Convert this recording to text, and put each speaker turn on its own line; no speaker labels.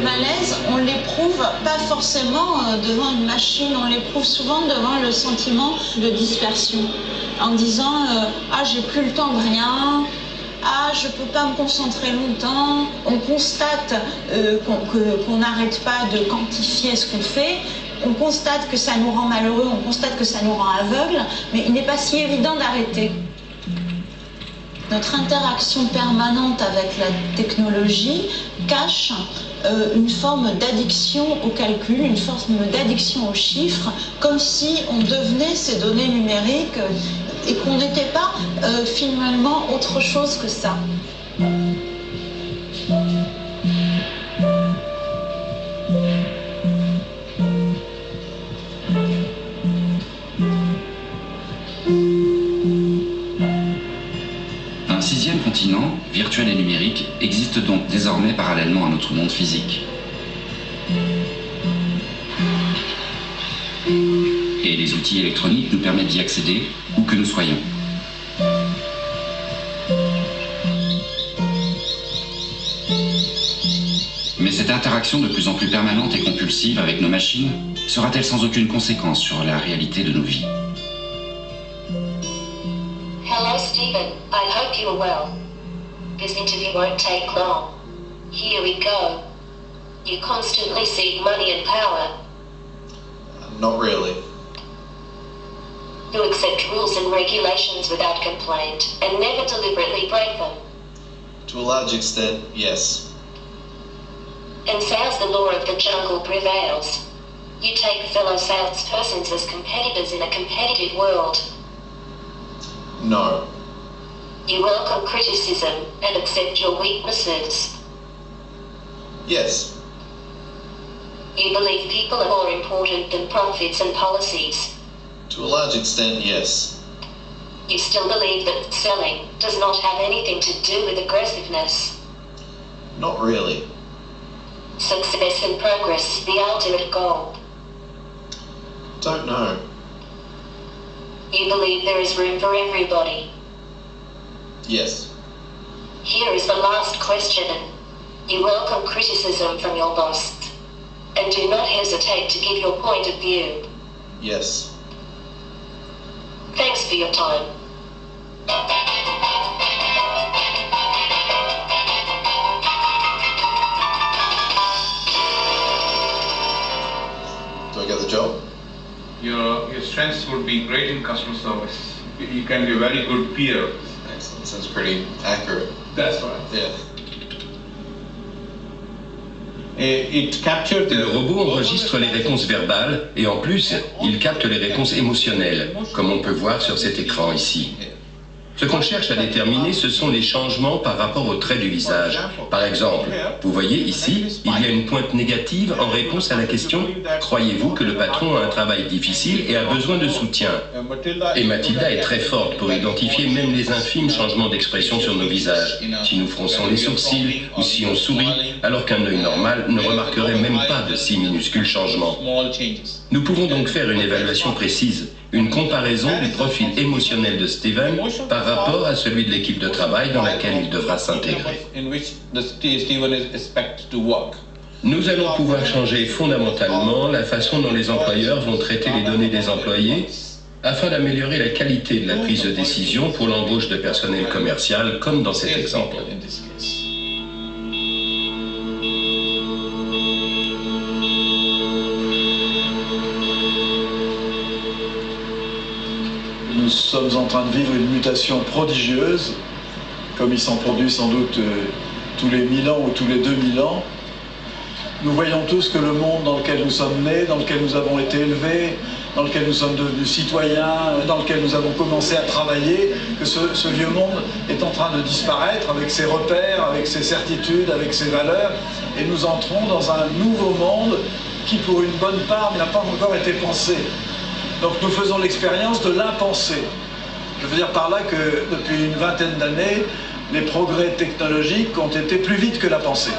malaise, on l'éprouve pas forcément devant une machine, on l'éprouve souvent devant le sentiment de dispersion. En disant ah, j'ai plus le temps de rien, ah, je peux pas me concentrer longtemps. On constate qu'on n'arrête pas de quantifier ce qu'on fait. On constate que ça nous rend malheureux, on constate que ça nous rend aveugles, mais il n'est pas si évident d'arrêter. Notre interaction permanente avec la technologie cache une forme d'addiction au calcul, une forme d'addiction aux chiffres, comme si on devenait ces données numériques et qu'on n'était pas finalement autre chose que ça.
Un sixième continent, virtuel et numérique, existe donc désormais parallèlement à notre monde physique. Et les outils électroniques nous permettent d'y accéder où que nous soyons. Mais cette interaction de plus en plus permanente et compulsive avec nos machines sera-t-elle sans aucune conséquence sur la réalité de nos vies?
Hello, Stephen. I hope you are well. This interview won't take long. Here we go. You constantly seek money and power.
Not really.
You accept rules and regulations without complaint and never deliberately break them.
To a large extent, yes.
And so as the law of the jungle prevails, you take fellow salespersons as competitors in a competitive world.
No.
You welcome criticism and accept your weaknesses.
Yes.
You believe people are more important than profits and policies.
To a large extent, yes.
You still believe that selling does not have anything to do with aggressiveness.
Not really.
Success and progress, the ultimate goal.
Don't know.
You believe there is room for everybody.
Yes.
Here is the last question. You welcome criticism from your boss and do not hesitate to give your point of view.
Yes.
Thanks for your time.
Do I get the job?
Your strengths would be great in customer service. You can be a very good peer.
Excellent. Sounds pretty accurate.
That's right.
Yeah.
Le robot enregistre les réponses verbales et en plus, il capte les réponses émotionnelles, comme on peut voir sur cet écran ici. Ce qu'on cherche à déterminer, ce sont les changements par rapport aux traits du visage. Par exemple, vous voyez ici, il y a une pointe négative en réponse à la question « Croyez-vous que le patron a un travail difficile et a besoin de soutien ?» Et Mathilda est très forte pour identifier même les infimes changements d'expression sur nos visages. Si nous fronçons les sourcils ou si on sourit, alors qu'un œil normal ne remarquerait même pas de si minuscules changements. Nous pouvons donc faire une évaluation précise, une comparaison du profil émotionnel de Stephen par rapport à celui de l'équipe de travail dans laquelle il devra s'intégrer. Nous allons pouvoir changer fondamentalement la façon dont les employeurs vont traiter les données des employés afin d'améliorer la qualité de la prise de décision pour l'embauche de personnel commercial, comme dans cet exemple.
Nous sommes en train de vivre une mutation prodigieuse, comme il s'en produit sans doute tous les 1000 ans ou tous les 2000 ans. Nous voyons tous que le monde dans lequel nous sommes nés, dans lequel nous avons été élevés, dans lequel nous sommes devenus citoyens, dans lequel nous avons commencé à travailler, que ce vieux monde est en train de disparaître avec ses repères, avec ses certitudes, avec ses valeurs, et nous entrons dans un nouveau monde qui, pour une bonne part, n'a pas encore été pensé. Donc nous faisons l'expérience de l'impensé. Je veux dire par là que depuis une vingtaine d'années, les progrès technologiques ont été plus vite que la pensée.